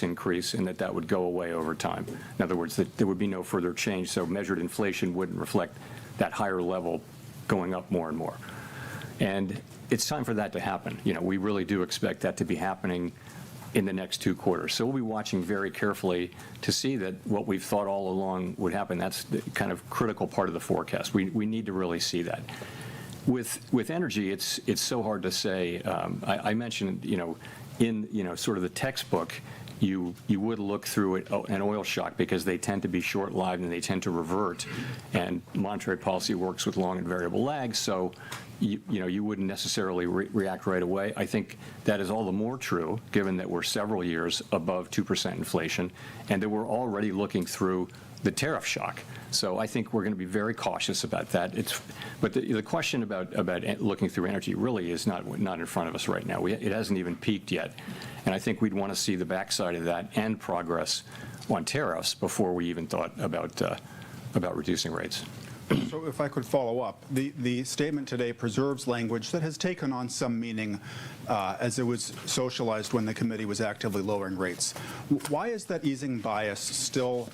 price increase and that would go away over time. In other words, that there would be no further change, so measured inflation wouldn't reflect that higher level going up more and more. And it's time for that to happen. We really do expect that to be happening in the next 2 quarters. So we'll be watching very carefully to see that what we've thought all along would happen. That's the kind of critical part of the forecast. We need to really see that. With energy, it's so hard to say. I mentioned, in sort of the textbook, you would look through an oil shock because they tend to be short-lived and they tend to revert, and monetary policy works with long and variable lags, so you wouldn't necessarily react right away. I think that is all the more true given that we're several years above 2% inflation and that we're already looking through the tariff shock. So I think we're going to be very cautious about that. But the question about looking through energy really is not in front of us right now. It hasn't even peaked yet. And I think we'd want to see the backside of that and progress on tariffs before we even thought about reducing rates. So if I could follow up, the statement today preserves language that has taken on some meaning as it was socialized when the committee was actively lowering rates. Why is that easing bias still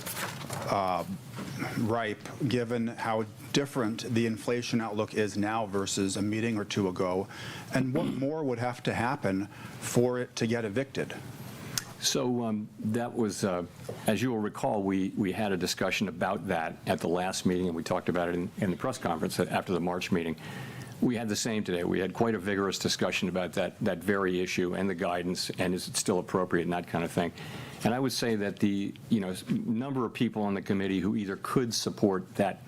ripe, given how different the inflation outlook is now versus a meeting or two ago? And what more would have to happen for it to get evicted? So that was, as you will recall, we had a discussion about that at the last meeting, and we talked about it in the press conference after the March meeting. We had the same today. We had quite a vigorous discussion about that very issue and the guidance, and is it still appropriate and that kind of thing. And I would say that the number of people on the committee who either could support that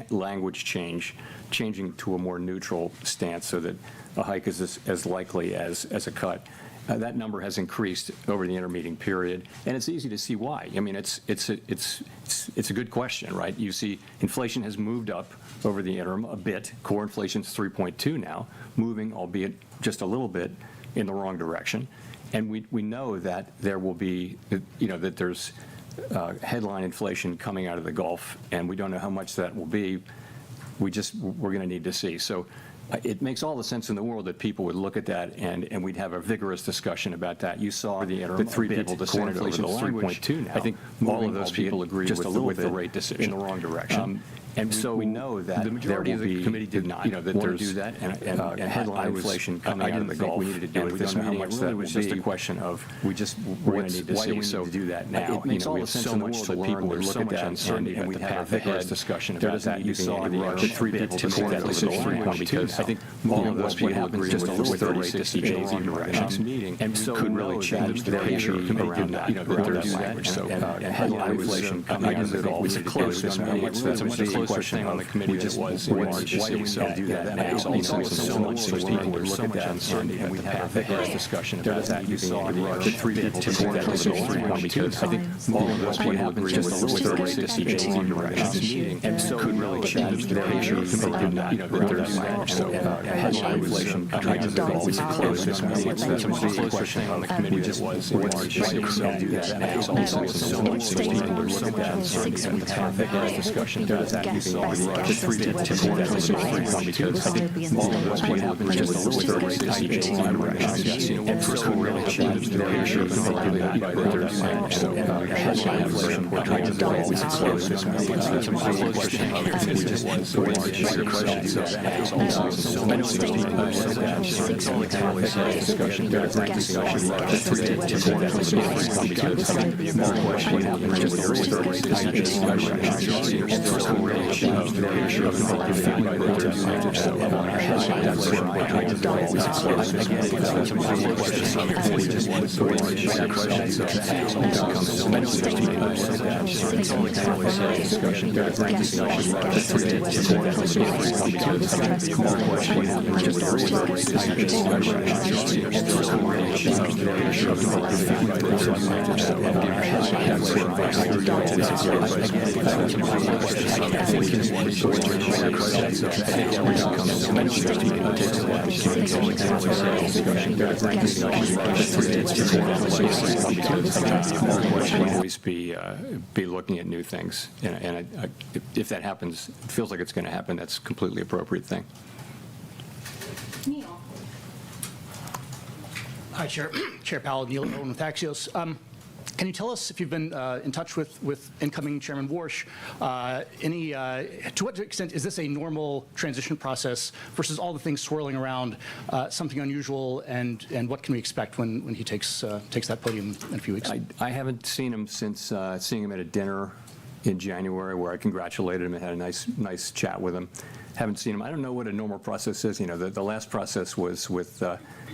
language changing to a more neutral stance so that a hike is as likely as a cut. That number has increased over the intermeeting period, and it's easy to see why. I mean, it's a good question, right? You see, inflation has moved up over the interim a bit. Core inflation's 3.2 now, moving, albeit just a little bit, in the wrong direction. And we know that there will be, that there's headline inflation coming out of the Gulf, and we don't know how much that will be. We're going to need to see. So it makes all the sense in the world that people would look at that and we'd have a vigorous discussion about that. You saw the 3 people dissented over the language. 3.2 now. I think all of those people agree with the rate decision in the wrong direction. And so we know that the majority of the committee did not that want to do that, and headline inflation coming out of the Gulf. We needed to do it. We don't know how much that was. Just a question of we're going to need to see. Why do we need to do that now? It makes all the sense in the world that people would look at that and we'd have a vigorous discussion about that. You saw the 3 people dissent that decision because I think all of those people agree with the rate decision in the wrong direction. And so could really change the picture around that. There's language. So headline inflation coming out of the Gulf. It's close. It's a much closer thing on the committee that was in March. Why do we still do that? That makes all the sense so much so people would look at that and we'd have a vigorous discussion about that. You saw the 3 people dissent that decision because I think all of those people agree with the rate decision in the wrong direction. And so could really change the picture around that. There's language. So headline inflation coming out of the Gulf. It's close. It's a much closer thing on the committee that was in March. Why do we still do that? That makes all the sense so much so people would look at that and we'd have a vigorous discussion about that. You saw the 3 people dissent that decision because I think all of those people agree with the rate decision in the wrong direction. And so could really change the picture around that. There's language. So headline inflation coming out of the Gulf. It's close. It's a much closer thing on the committee that was in March. So that makes all the sense so much so people would look at that and have a vigorous discussion about that. The 3 people dissent that decision because I think more question happens with the rate decision in the wrong direction. And so could really change the picture of the feeling by there's language. So that's where my kind of goal is close. I get it. That's my question on the committee just was the way that question. So that becomes so much so people would look at that. It's only kind of a discussion. There's a discussion about the 3 people dissent that decision because I think more question happens with the rate decision in the wrong direction. And so could really change the picture of the feeling by there's language. So that's where my kind of goal is close. I get it. That's my question on the committee just was the way always be looking at new things, and if that happens, it feels like it's going to happen. That's a completely appropriate thing. Hi, Chair Powell, Neil Owen with Axios. Can you tell us if you've been in touch with incoming Chairman Warsh? To what extent is this a normal transition process versus all the things swirling around, something unusual, and what can we expect when he takes that podium in a few weeks? I haven't seen him since seeing him at a dinner in January where I congratulated him and had a nice chat with him. Haven't seen him. I don't know what a normal process is. The last process was with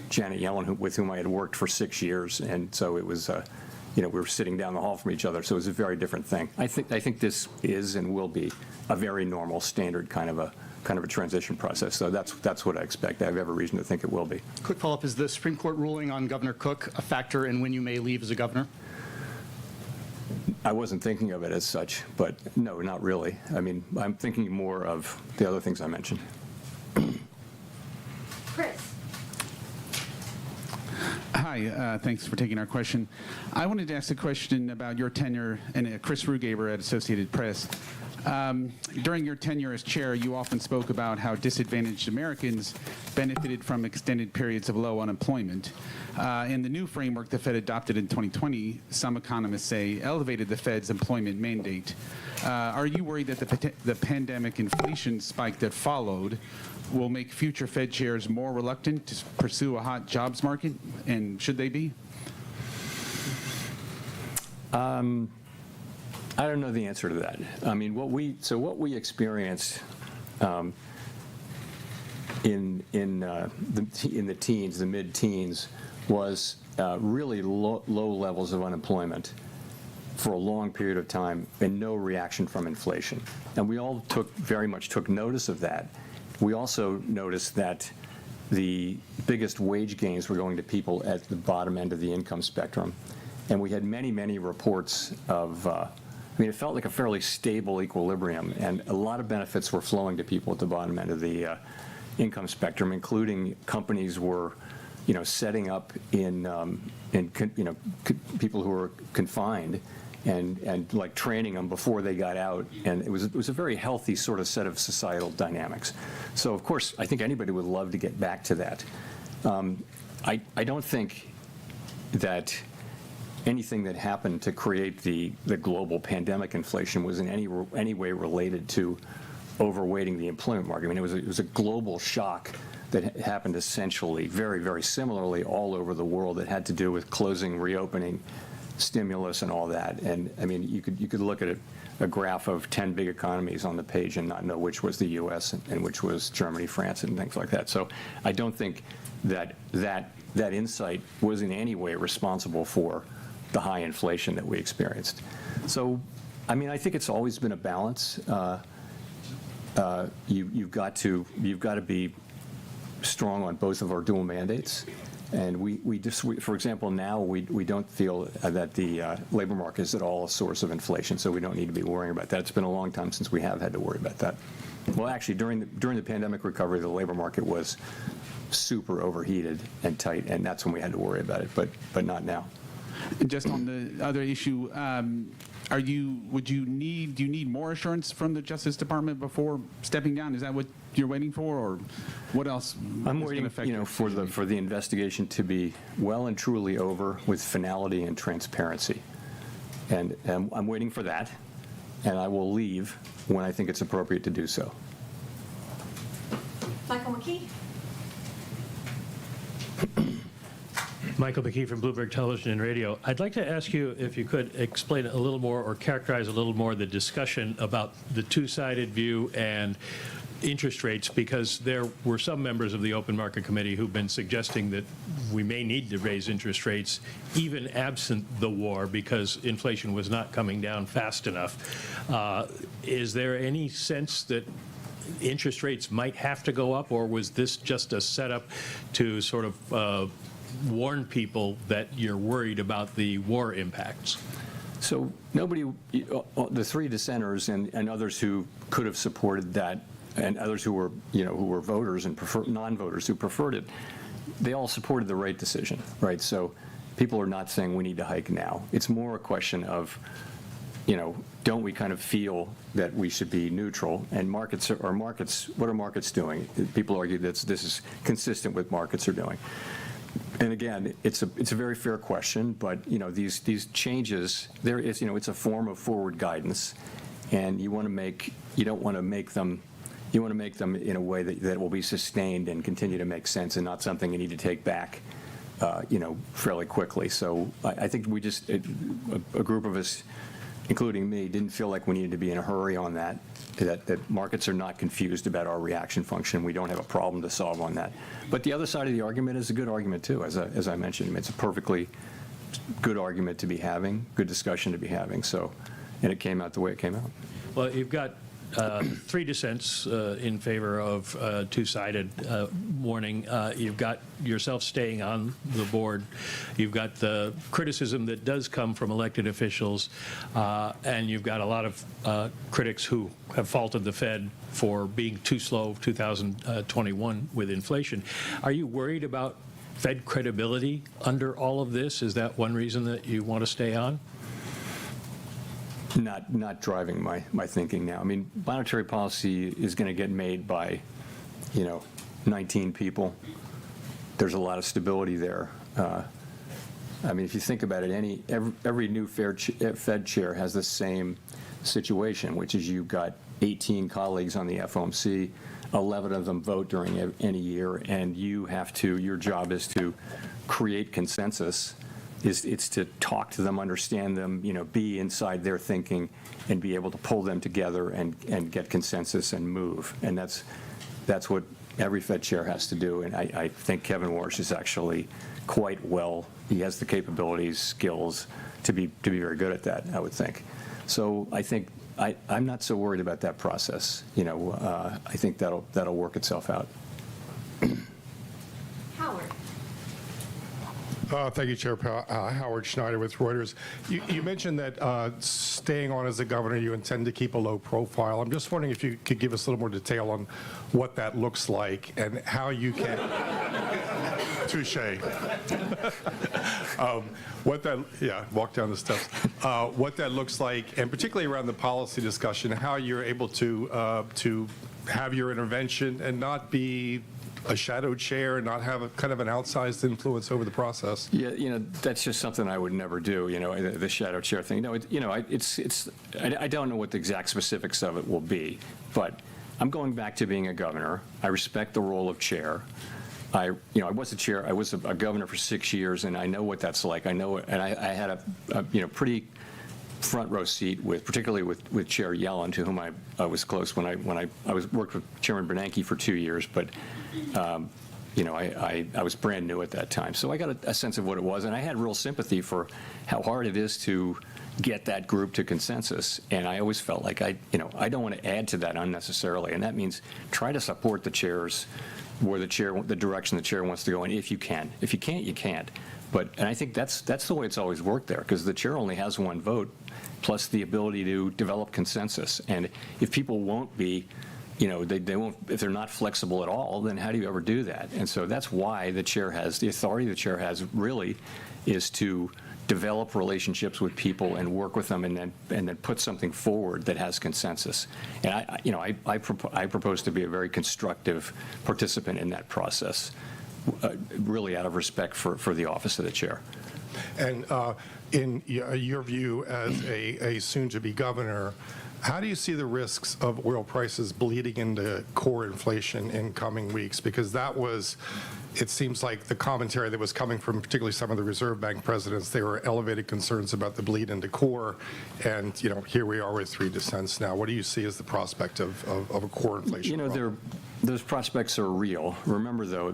Janet Yellen, with whom I had worked for 6 years, and so it was. We were sitting down the hall from each other, so it was a very different thing. I think this is and will be a very normal, standard kind of a transition process. So that's what I expect. I have every reason to think it will be. Quick follow-up: is the Supreme Court ruling on Governor Cook a factor in when you may leave as a governor? I wasn't thinking of it as such, but no, not really. I mean, I'm thinking more of the other things I mentioned. Chris. Hi, thanks for taking our question. I wanted to ask a question about your tenure, and Chris Rugaber at Associated Press. During your tenure as chair, you often spoke about how disadvantaged Americans benefited from extended periods of low unemployment. In the new framework the Fed adopted in 2020, some economists say elevated the Fed's employment mandate. Are you worried that the pandemic inflation spike that followed will make future Fed chairs more reluctant to pursue a hot jobs market, and should they be? I don't know the answer to that. I mean, what we experienced in the teens, the mid-teens, was really low levels of unemployment for a long period of time and no reaction from inflation. And we all very much took notice of that. We also noticed that the biggest wage gains were going to people at the bottom end of the income spectrum. And we had many reports of, it felt like a fairly stable equilibrium, and a lot of benefits were flowing to people at the bottom end of the income spectrum, including companies were, setting up in people who were confined and like training them before they got out, and it was a very healthy sort of set of societal dynamics. So of course, I think anybody would love to get back to that. I don't think that anything that happened to create the global pandemic inflation was in any way related to overweighting the employment market. I mean, it was a global shock that happened essentially very similarly all over the world that had to do with closing, reopening, stimulus, and all that. And I mean, you could look at a graph of 10 big economies on the page and not know which was the U.S. and which was Germany, France, and things like that. So I don't think that insight was in any way responsible for the high inflation that we experienced. So, I mean, I think it's always been a balance. You've got to be strong on both of our dual mandates, and we for example, now we don't feel that the labor market is at all a source of inflation, so we don't need to be worrying about that. It's been a long time since we have had to worry about that. Well, actually, during the pandemic recovery, the labor market was super overheated and tight, and that's when we had to worry about it, but not now. And just on the other issue, do you need more assurance from the Justice Department before stepping down? Is that what you're waiting for, or what else? I'm waiting, for the investigation to be well and truly over with finality and transparency, and I'm waiting for that, and I will leave when I think it's appropriate to do so. Michael McKee. Michael McKee from Bloomberg Television and Radio. I'd like to ask you if you could explain a little more or characterize a little more the discussion about the two-sided view and interest rates, because there were some members of the Open Market Committee who've been suggesting that we may need to raise interest rates even absent the war because inflation was not coming down fast enough. Is there any sense that interest rates might have to go up, or was this just a setup to sort of warn people that you're worried about the war impacts? So nobody, the three dissenters and others who could have supported that, and others who were voters and non-voters who preferred it, they all supported the rate decision, right? So people are not saying we need to hike now. It's more a question of, don't we kind of feel that we should be neutral? And what are markets doing? People argue that this is consistent with markets are doing. And again, it's a very fair question, but, these changes, there is, it's a form of forward guidance, and you don't want to make them in a way that will be sustained and continue to make sense and not something you need to take back, fairly quickly. So I think we just, a group of us, including me, didn't feel like we needed to be in a hurry on that markets are not confused about our reaction function. We don't have a problem to solve on that. But the other side of the argument is a good argument, too, as I mentioned. It's a perfectly good argument to be having, good discussion to be having. So, and it came out the way it came out. Well, you've got 3 dissents in favor of two-sided warning. You've got yourself staying on the board. You've got the criticism that does come from elected officials, and you've got a lot of critics who have faulted the Fed for being too slow 2021 with inflation. Are you worried about Fed credibility under all of this? Is that one reason that you want to stay on? Not driving my thinking now. I mean, monetary policy is going to get made by, 19 people. There's a lot of stability there. I mean, if you think about it, every new Fed chair has the same situation, which is you've got 18 colleagues on the FOMC, 11 of them vote during any year, and your job is to create consensus. It's to talk to them, understand them, be inside their thinking, and be able to pull them together and get consensus and move. And that's what every Fed chair has to do. And I think Kevin Warsh is actually quite well. He has the capabilities, skills to be very good at that, I would think. So I think I'm not so worried about that process. I think that'll work itself out. Howard. Thank you, Chair. Howard Schneider with Reuters. You mentioned that staying on as a governor, you intend to keep a low profile. I'm just wondering if you could give us a little more detail on what that looks like and how you can... Touche. Walk down the steps. What that looks like, and particularly around the policy discussion, how you're able to have your intervention and not be a shadow chair and not have a kind of an outsized influence over the process. Yeah, that's just something I would never do. The shadow chair thing. No, I don't know what the exact specifics of it will be, but I'm going back to being a governor. I respect the role of chair. I was a chair. I was a governor for 6 years, and I know what that's like. I know, and I had a pretty front row seat particularly with Chair Yellen, to whom I was close when I worked with Chairman Bernanke for 2 years, but I was brand new at that time, so I got a sense of what it was, and I had real sympathy for how hard it is to get that group to consensus. And I always felt like I don't want to add to that unnecessarily, and that means try to support the chairs where the direction the chair wants to go in, if you can. If you can't, you can't. And I think that's the way it's always worked there, because the chair only has one vote, plus the ability to develop consensus. And if people won't be, they won't, if they're not flexible at all, then how do you ever do that? And so that's why the authority the chair has really is to develop relationships with people and work with them, and then put something forward that has consensus. And I propose to be a very constructive participant in that process, really out of respect for the office of the chair. And in your view as a soon-to-be governor, how do you see the risks of oil prices bleeding into core inflation in coming weeks? Because that was, it seems like the commentary that was coming from particularly some of the Reserve Bank presidents, they were elevated concerns about the bleed into core. And, here we are with 3 dissents now. What do you see as the prospect of a core inflation? Those prospects are real. Remember, though,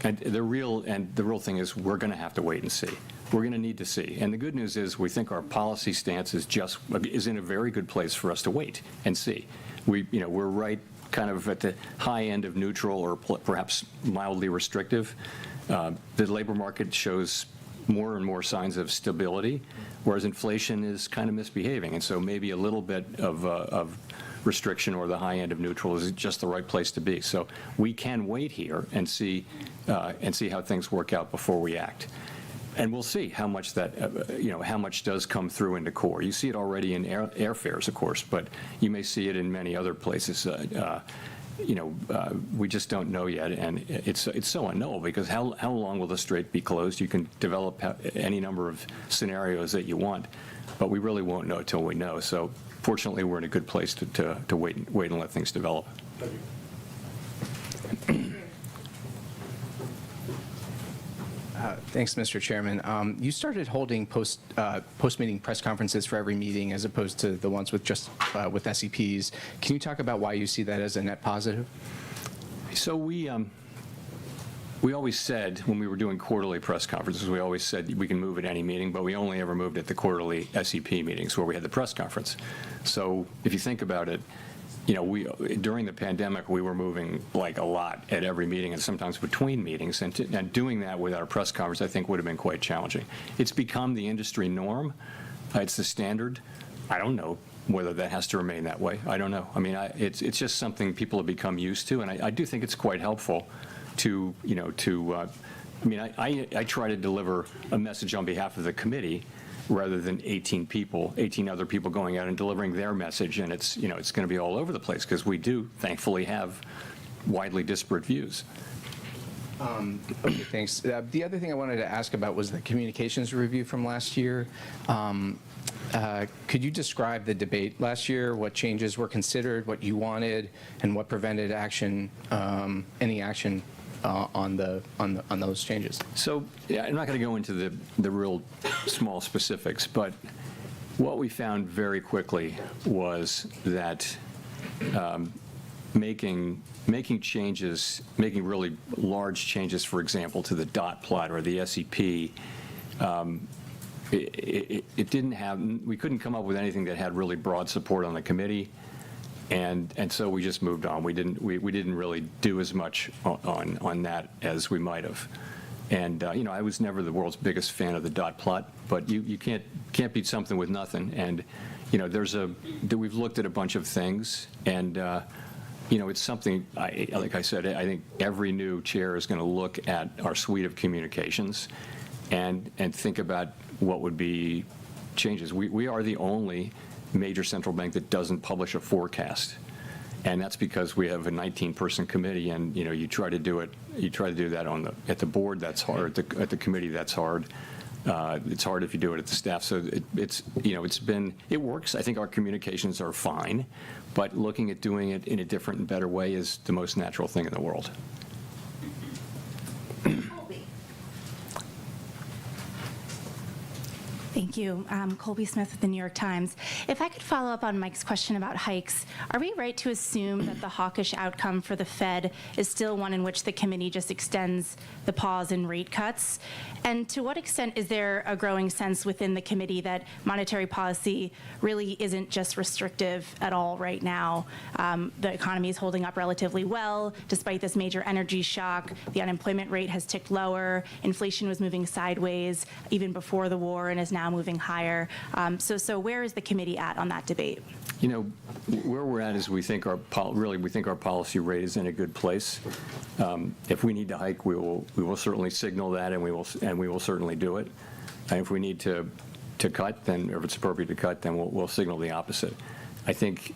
they're real, and the real thing is we're going to have to wait and see. We're going to need to see. And the good news is we think our policy stance is in a very good place for us to wait and see. We're right kind of at the high end of neutral or perhaps mildly restrictive. The labor market shows more and more signs of stability, whereas inflation is kind of misbehaving. And so maybe a little bit of restriction or the high end of neutral is just the right place to be. So we can wait here and see how things work out before we act. And we'll see how much how much does come through into core. You see it already in airfares, of course, but you may see it in many other places. we just don't know yet, and it's so unknowable because how long will the strait be closed? You can develop any number of scenarios that you want, but we really won't know till we know. So fortunately, we're in a good place to wait and let things develop. Thanks, Mr. Chairman. You started holding post-meeting press conferences for every meeting as opposed to the ones with just with SEPs. Can you talk about why you see that as a net positive? So we always said when we were doing quarterly press conferences, we always said we can move at any meeting, but we only ever moved at the quarterly SEP meetings where we had the press conference. So if you think about it, during the pandemic, we were moving like a lot at every meeting and sometimes between meetings, and doing that without a press conference, I think would have been quite challenging. It's become the industry norm. It's the standard. I don't know whether that has to remain that way. I don't know. I mean, it's just something people have become used to, and I do think it's quite helpful to, I try to deliver a message on behalf of the committee rather than 18 other people going out and delivering their message, and it's going to be all over the place because we do, thankfully, have widely disparate views. Okay, thanks. The other thing I wanted to ask about was the communications review from last year. Could you describe the debate last year, what changes were considered, what you wanted, and what prevented action, any action on those changes? So yeah, I'm not going to go into the real small specifics, but what we found very quickly was that making changes, making really large changes, for example, to the dot plot or the SEP, it didn't have, we couldn't come up with anything that had really broad support on the committee. And so we just moved on. We didn't really do as much on that as we might have. And I was never the world's biggest fan of the dot plot, but you can't beat something with nothing. And we've looked at a bunch of things, and it's something. Like I said, I think every new chair is going to look at our suite of communications, and think about what would be changes. We are the only major central bank that doesn't publish a forecast, and that's because we have a 19-person committee, and you try to do that at the board. That's hard. At the committee, that's hard. It's hard if you do it at the staff. So it works. I think our communications are fine, but looking at doing it in a different and better way is the most natural thing in the world. Thank you. Colby Smith with the New York Times. If I could follow up on Mike's question about hikes, are we right to assume that the hawkish outcome for the Fed is still one in which the committee just extends the pause in rate cuts? And to what extent is there a growing sense within the committee that monetary policy really isn't just restrictive at all right now? The economy is holding up relatively well despite this major energy shock. The unemployment rate has ticked lower. Inflation was moving sideways even before the war and is now moving higher. So where is the committee at on that debate? Where we're at is we think our policy rate is in a good place. If we need to hike, we will certainly signal that, and we will certainly do it. And if we need to cut, then, or if it's appropriate to cut, then we'll signal the opposite. I think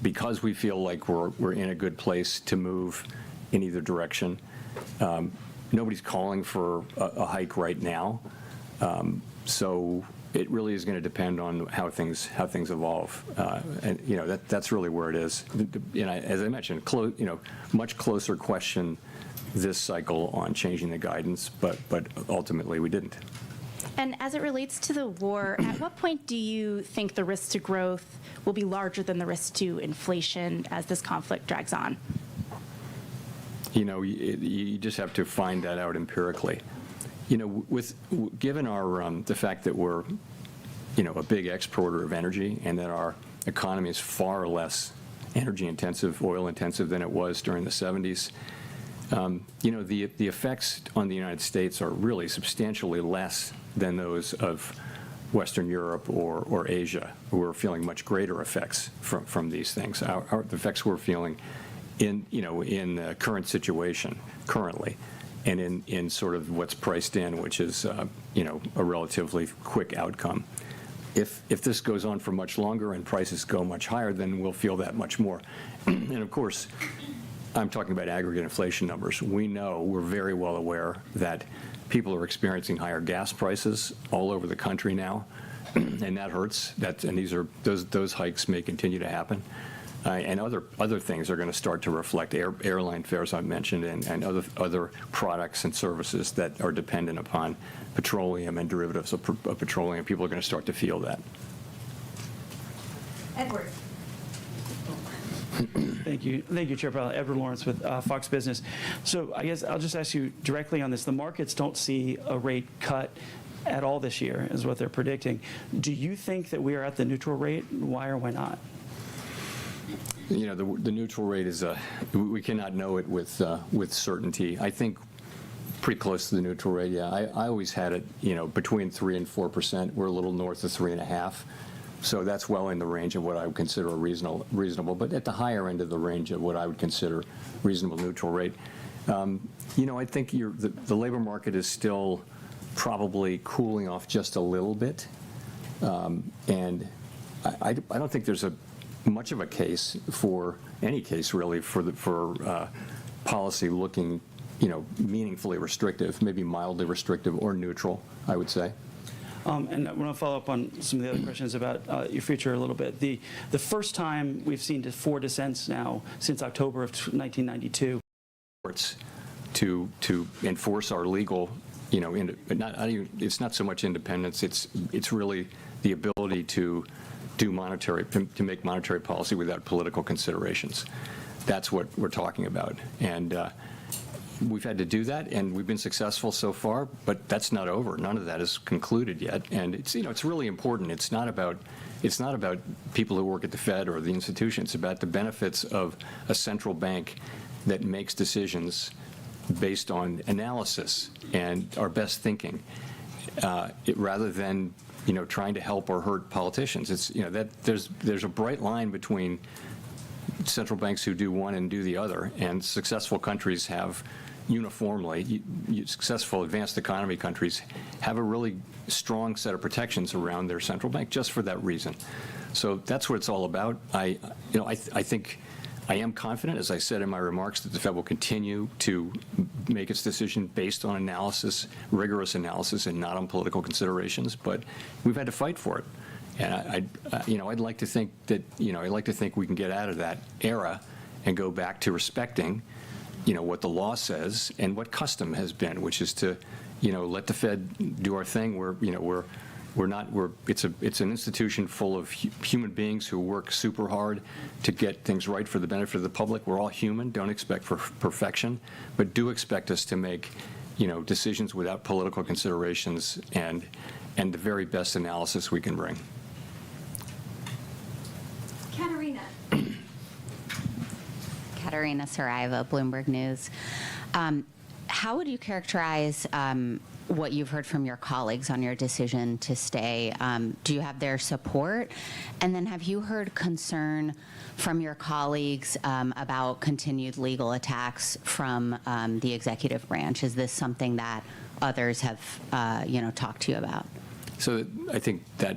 because we feel like we're in a good place to move in either direction. Nobody's calling for a hike right now. So it really is going to depend on how things evolve, and that's really where it is. As I mentioned, much closer question this cycle on changing the guidance, but ultimately we didn't. And as it relates to the war, at what point do you think the risk to growth will be larger than the risk to inflation as this conflict drags on? You just have to find that out empirically. Given our the fact that we're a big exporter of energy, and that our economy is far less energy intensive, oil intensive than it was during the 70s, the effects on the United States are really substantially less than those of Western Europe or Asia, who are feeling much greater effects from these things. The effects we're feeling in the current situation currently, and in sort of what's priced in, which is a relatively quick outcome. If this goes on for much longer and prices go much higher, then we'll feel that much more. And of course, I'm talking about aggregate inflation numbers. We know, we're very well aware that people are experiencing higher gas prices all over the country now, and that hurts. And those hikes may continue to happen. And other things are going to start to reflect airline fares I mentioned, and other products and services that are dependent upon petroleum and derivatives of petroleum. People are going to start to feel that. Edward. Thank you, Chair Powell. Edward Lawrence with Fox Business. So I guess I'll just ask you directly on this. The markets don't see a rate cut at all this year, is what they're predicting. Do you think that we are at the neutral rate? Why or why not? You know, the neutral rate is we cannot know it with certainty. I think pretty close to the neutral rate. Yeah, I always had it, you know, between 3% and 4%. We're a little north of 3.5%. So that's well in the range of what I would consider a reasonable, but at the higher end of the range of what I would consider reasonable neutral rate. You know, I think the labor market is still probably cooling off just a little bit, and I don't think there's much of a case for any case really for policy looking, you know, meaningfully restrictive, maybe mildly restrictive or neutral, I would say. And I want to follow up on some of the other questions about your future a little bit. The first time we've seen 4 dissents now since October of 1992. To enforce our legal, you know, it's not so much independence. It's really the ability to make monetary policy without political considerations. That's what we're talking about, and we've had to do that, and we've been successful so far. But that's not over. None of that is concluded yet, and it's really important. It's not about people who work at the Fed or the institution. It's about the benefits of a central bank that makes decisions based on analysis and our best thinking, rather than, you know, trying to help or hurt politicians. It's, you know, that there's a bright line between central banks who do one and do the other, and successful countries have uniformly, successful advanced economy countries have a really strong set of protections around their central bank just for that reason. So that's what it's all about. I think I am confident, as I said in my remarks, that the Fed will continue to make its decision based on analysis, rigorous analysis, and not on political considerations. But we've had to fight for it, and I'd like to think that, you know, I'd like to think we can get out of that era and go back to respecting, you know, what the law says and what custom has been, which is to, you know, let the Fed do our thing. It's an institution full of human beings who work super hard to get things right for the benefit of the public. We're all human. Don't expect perfection, but do expect us to make, you know, decisions without political considerations and the very best analysis we can bring. Katerina Saraiva, Bloomberg News. How would you characterize what you've heard from your colleagues on your decision to stay? Do you have their support? And then have you heard concern from your colleagues about continued legal attacks from the executive branch? Is this something that others have, talked to you about? So I think that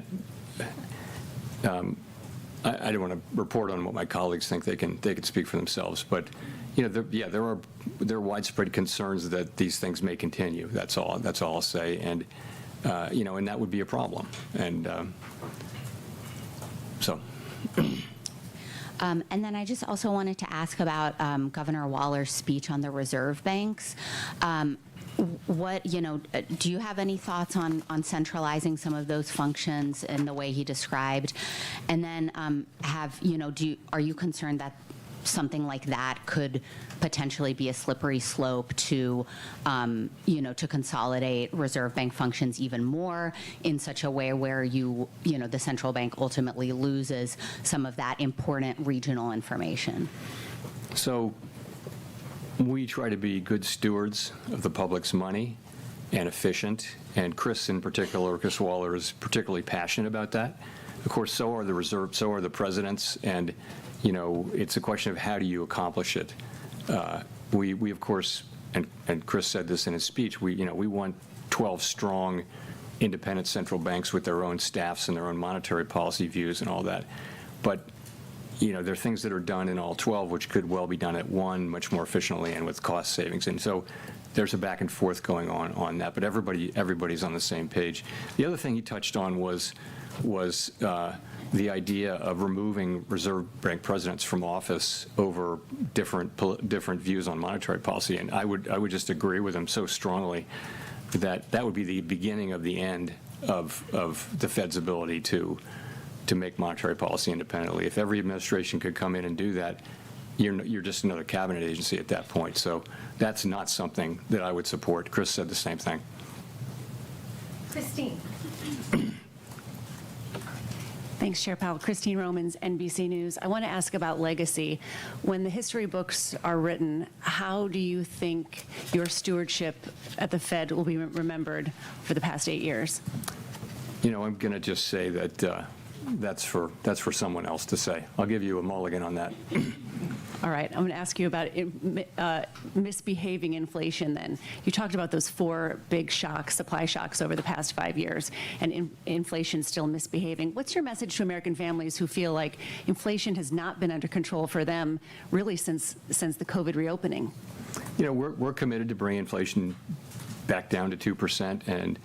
I don't want to report on what my colleagues think. They can speak for themselves. But, you know, there are widespread concerns that these things may continue. That's all I'll say. And and that would be a problem. And so. And then I just also wanted to ask about Governor Waller's speech on the reserve banks. Do you have any thoughts on centralizing some of those functions in the way he described? And then are you concerned that something like that could potentially be a slippery slope to consolidate reserve bank functions even more in such a way where the central bank ultimately loses some of that important regional information? So we try to be good stewards of the public's money and efficient, and Chris Waller is particularly passionate about that. Of course, so are the presidents, and it's a question of how do you accomplish it. We of course, and Chris said this in his speech, we want 12 strong independent central banks with their own staffs and their own monetary policy views and all that. But there are things that are done in all 12 which could well be done at one much more efficiently and with cost savings. And so there's a back and forth going on that, but everybody's on the same page. The other thing he touched on was the idea of removing reserve bank presidents from office over different views on monetary policy. And I would just agree with him so strongly that would be the beginning of the end of the Fed's ability to make monetary policy independently. If every administration could come in and do that, you're just another cabinet agency at that point. So that's not something that I would support. Chris said the same thing. Christine. Thanks, Chair Powell. Christine Romans, NBC News. I want to ask about legacy. When the history books are written, how do you think your stewardship at the Fed will be remembered for the past 8 years? I'm going to just say that that's for someone else to say. I'll give you a mulligan on that. All right, I'm going to ask you about misbehaving inflation then. You talked about those 4 big shocks, supply shocks over the past 5 years, and inflation still misbehaving. What's your message to American families who feel like inflation has not been under control for them really since the COVID reopening? We're committed to bring inflation back down to 2%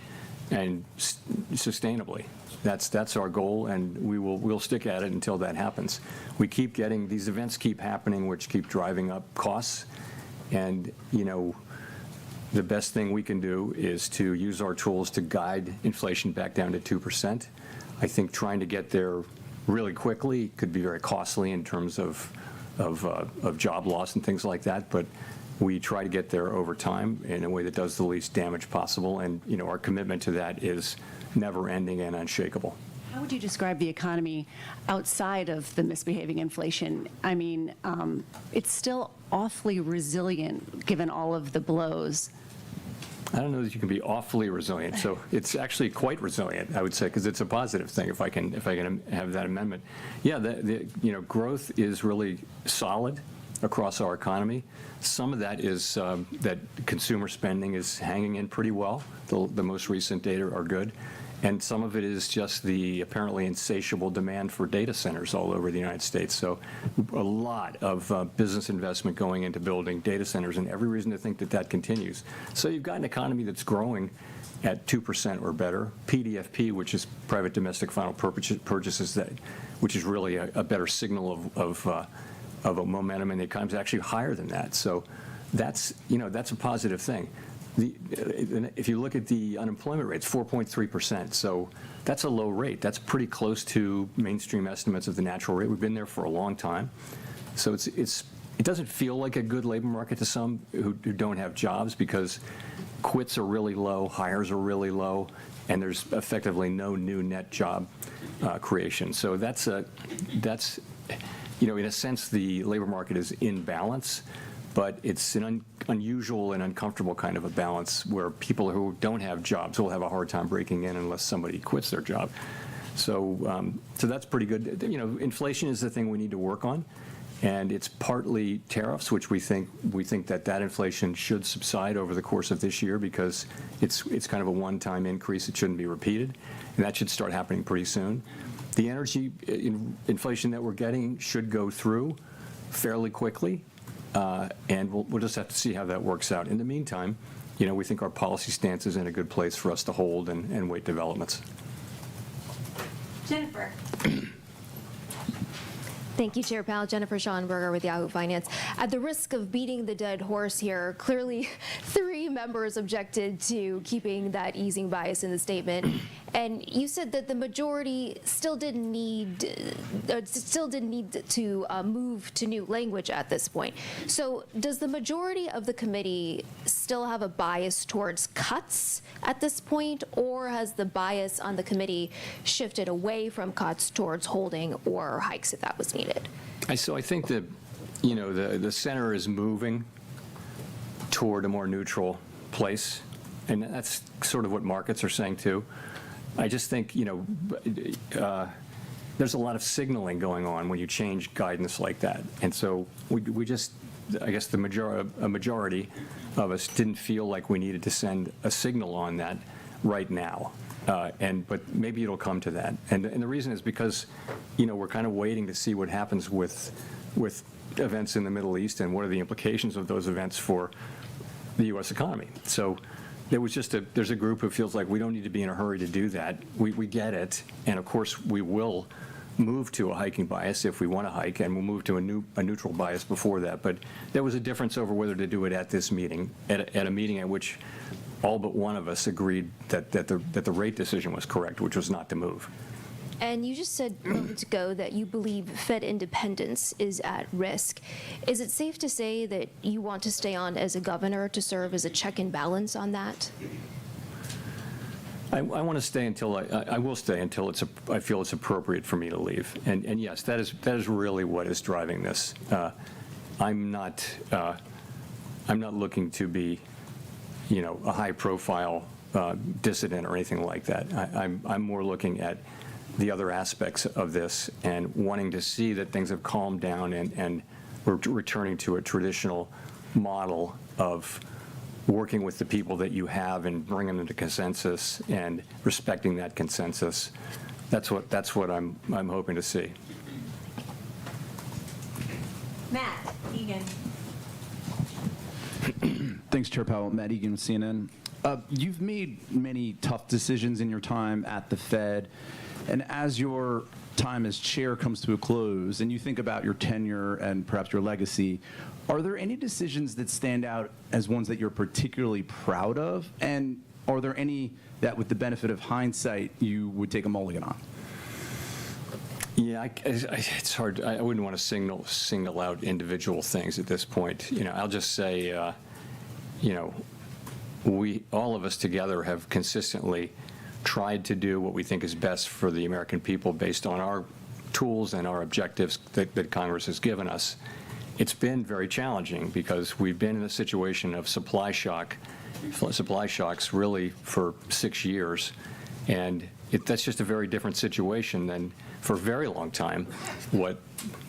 and sustainably. That's our goal, and we'll stick at it until that happens. We keep getting these events keep happening, which keep driving up costs, and the best thing we can do is to use our tools to guide inflation back down to 2%. I think trying to get there really quickly could be very costly in terms of job loss and things like that, but we try to get there over time in a way that does the least damage possible, and our commitment to that is never-ending and unshakable. How would you describe the economy outside of the misbehaving inflation? I mean, it's still awfully resilient given all of the blows. I don't know that you can be awfully resilient. So it's actually quite resilient, I would say, because it's a positive thing. If I can have that amendment, yeah, growth is really solid across our economy. Some of that is that consumer spending is hanging in pretty well. The most recent data are good. And some of it is just the apparently insatiable demand for data centers all over the United States. So a lot of business investment going into building data centers, and every reason to think that continues. So you've got an economy that's growing at 2% or better. PDFP, which is private domestic final purchases, which is really a better signal of a momentum in the economy, is actually higher than that. So that's a positive thing. If you look at the unemployment rate, it's 4.3%. So that's a low rate. That's pretty close to mainstream estimates of the natural rate. We've been there for a long time. So it doesn't feel like a good labor market to some who don't have jobs, because quits are really low, hires are really low, and there's effectively no new net job creation. So that's in a sense, the labor market is in balance, but it's an unusual and uncomfortable kind of a balance where people who don't have jobs will have a hard time breaking in unless somebody quits their job. So that's pretty good. Inflation is the thing we need to work on, and it's partly tariffs, which we think that inflation should subside over the course of this year, because it's kind of a one-time increase. It shouldn't be repeated, and that should start happening pretty soon. The energy inflation that we're getting should go through fairly quickly. And we'll just have to see how that works out. In the meantime, we think our policy stance is in a good place for us to hold and wait developments. Jennifer. Thank you, Chair Powell. Jennifer Schonberger with Yahoo Finance. At the risk of beating the dead horse here, clearly 3 members objected to keeping that easing bias in the statement. And you said that the majority still didn't need to move to new language at this point. So does the majority of the committee still have a bias towards cuts at this point, or has the bias on the committee shifted away from cuts towards holding or hikes if that was needed? So I think that, the center is moving toward a more neutral place, and that's sort of what markets are saying too. I just think, there's a lot of signaling going on when you change guidance like that. And so we just, I guess a majority of us didn't feel like we needed to send a signal on that right now. But maybe it'll come to that. And the reason is because, we're kind of waiting to see what happens with events in the Middle East and what are the implications of those events for the U.S. economy. So there's a group who feels like we don't need to be in a hurry to do that. We get it. And of course, we will move to a hiking bias if we want to hike, and we'll move to a neutral bias before that. But there was a difference over whether to do it at this meeting, at a meeting at which all but one of us agreed that the rate decision was correct, which was not to move. And you just said moments ago that you believe Fed independence is at risk. Is it safe to say that you want to stay on as a governor to serve as a check and balance on that? I want to stay until I will stay until I feel it's appropriate for me to leave. And yes, that is really what is driving this. I'm not looking to be, a high-profile dissident or anything like that. I'm more looking at the other aspects of this and wanting to see that things have calmed down and we're returning to a traditional model of working with the people that you have and bringing them to consensus and respecting that consensus. That's what I'm hoping to see. Matt Egan. Thanks, Chair Powell. Matt Egan with CNN. You've made many tough decisions in your time at the Fed, and as your time as chair comes to a close and you think about your tenure and perhaps your legacy, are there any decisions that stand out as ones that you're particularly proud of? And are there any that, with the benefit of hindsight, you would take a mulligan on? Yeah, it's hard. I wouldn't want to single out individual things at this point. I'll just say, all of us together have consistently tried to do what we think is best for the American people based on our tools and our objectives that Congress has given us. It's been very challenging because we've been in a situation of supply shocks really for 6 years, and that's just a very different situation than for a very long time what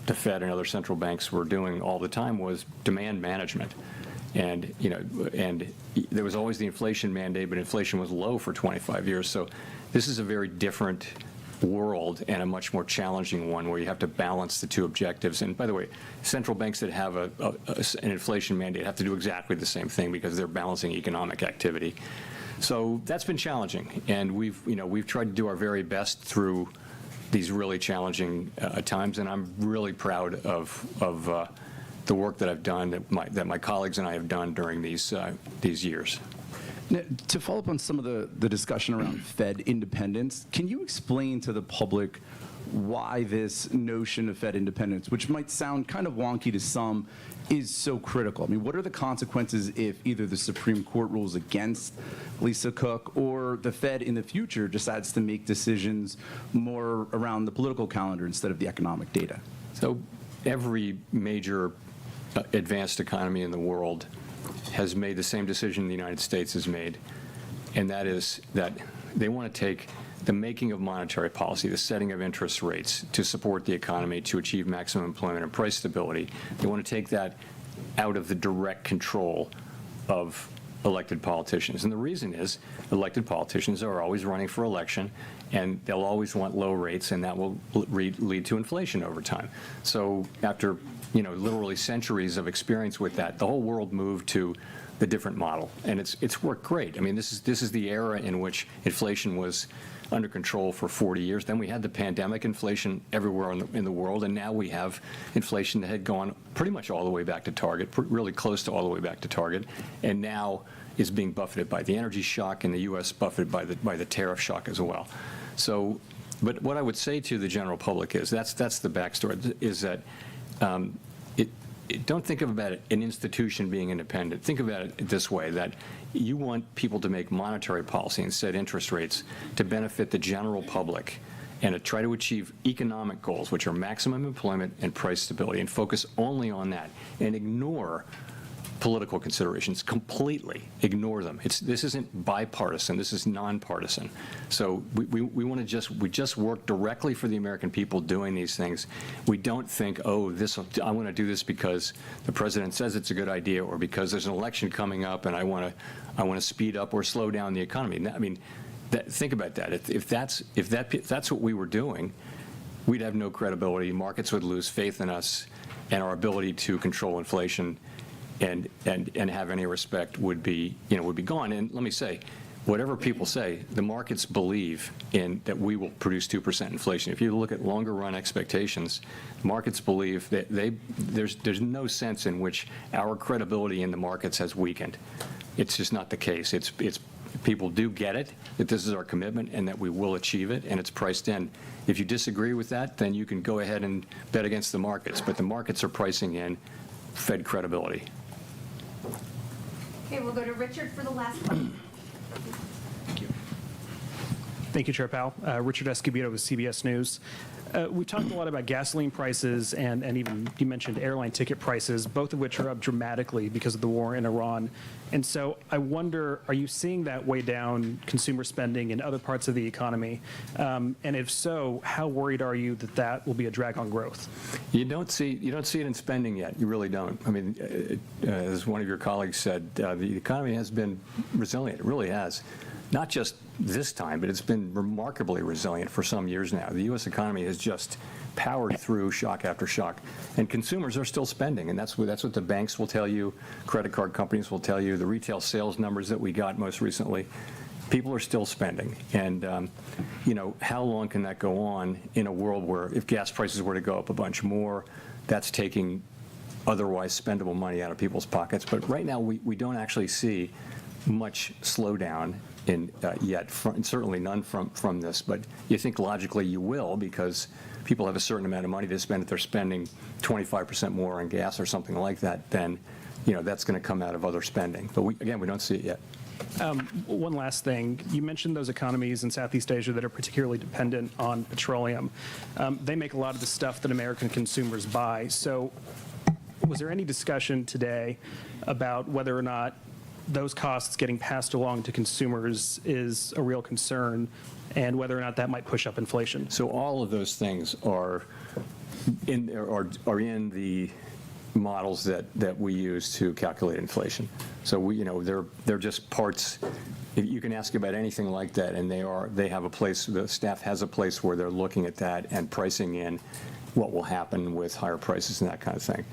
the Fed and other central banks were doing all the time was demand management. And there was always the inflation mandate, but inflation was low for 25 years. So this is a very different world and a much more challenging one where you have to balance the two objectives. And by the way, central banks that have an inflation mandate have to do exactly the same thing because they're balancing economic activity. So that's been challenging, and we've tried to do our very best through these really challenging times, and I'm really proud of the work that I've done, that my colleagues and I have done during these years. Now, to follow up on some of the discussion around Fed independence, can you explain to the public why this notion of Fed independence, which might sound kind of wonky to some, is so critical? I mean, what are the consequences if either the Supreme Court rules against Lisa Cook or the Fed in the future decides to make decisions more around the political calendar instead of the economic data? So every major advanced economy in the world has made the same decision the United States has made, and that is that they want to take the making of monetary policy, the setting of interest rates to support the economy, to achieve maximum employment and price stability. They want to take that out of the direct control of elected politicians. And the reason is elected politicians are always running for election, and they'll always want low rates, and that will lead to inflation over time. So after literally centuries of experience with that, the whole world moved to the different model, and it's worked great. I mean, this is the era in which inflation was under control for 40 years. Then we had the pandemic, inflation everywhere in the world, and now we have inflation that had gone pretty much all the way back to target, really close to all the way back to target, and now is being buffeted by the energy shock, and the U.S. buffeted by the tariff shock as well. So, but what I would say to the general public is that's the backstory, is that don't think about an institution being independent. Think about it this way, that you want people to make monetary policy and set interest rates to benefit the general public and to try to achieve economic goals, which are maximum employment and price stability, and focus only on that and ignore political considerations, completely ignore them. This isn't bipartisan, this is nonpartisan. So we just work directly for the American people doing these things. We don't think, I want to do this because the president says it's a good idea, or because there's an election coming up and I want to speed up or slow down the economy. I mean, Think about that. If that's what we were doing, we'd have no credibility. Markets would lose faith in us, and our ability to control inflation and have any respect would be gone. And let me say, whatever people say, the markets believe in that we will produce 2% inflation. If you look at longer run expectations, markets believe that there's no sense in which our credibility in the markets has weakened. It's just not the case. It's people do get it, that this is our commitment and that we will achieve it, and it's priced in. If you disagree with that, then you can go ahead and bet against the markets, but the markets are pricing in Fed credibility. Okay, we'll go to Richard for the last one. Thank you, Chair Powell. Richard Escobedo with CBS News. We've talked a lot about gasoline prices and even you mentioned airline ticket prices, both of which are up dramatically because of the war in Iran. And so I wonder, are you seeing that weigh down consumer spending in other parts of the economy? And if so, how worried are you that that will be a drag on growth? You don't see it in spending yet. You really don't. I mean, as one of your colleagues said, the economy has been resilient. It really has. Not just this time, but it's been remarkably resilient for some years now. The U.S. economy has just powered through shock after shock, and consumers are still spending, and that's what the banks will tell you, credit card companies will tell you, the retail sales numbers that we got most recently. People are still spending, and how long can that go on in a world where if gas prices were to go up a bunch more, that's taking otherwise spendable money out of people's pockets. But right now, we don't actually see much slowdown yet, certainly none from this, but you think logically you will because people have a certain amount of money to spend. If they're spending 25% more on gas or something like that, then that's going to come out of other spending. But we don't see it yet. One last thing. You mentioned those economies in Southeast Asia that are particularly dependent on petroleum. They make a lot of the stuff that American consumers buy. So was there any discussion today about whether or not those costs getting passed along to consumers is a real concern, and whether or not that might push up inflation? So all of those things are in the models that we use to calculate inflation. So they're just parts. You can ask about anything like that, and they have a place. The staff has a place where they're looking at that and pricing in what will happen with higher prices and that kind of thing.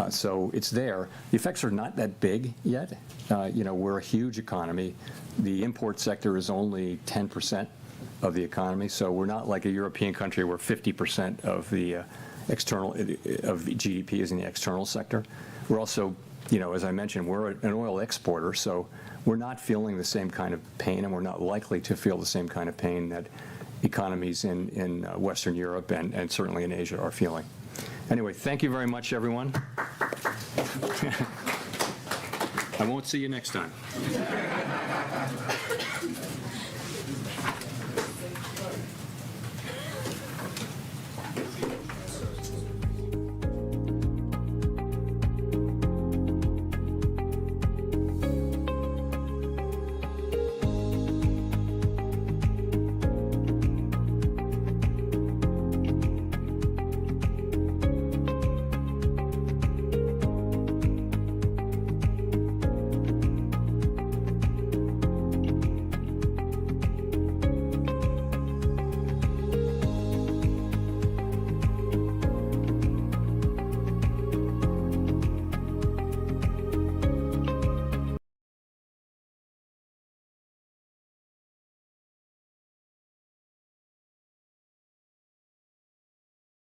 So it's there. The effects are not that big yet. We're a huge economy. The import sector is only 10% of the economy, so we're not like a European country where 50% of the GDP is in the external sector. We're also, as I mentioned, we're an oil exporter, so we're not feeling the same kind of pain, and we're not likely to feel the same kind of pain that economies in Western Europe and certainly in Asia are feeling. Anyway, thank you very much, everyone. I won't see you next time.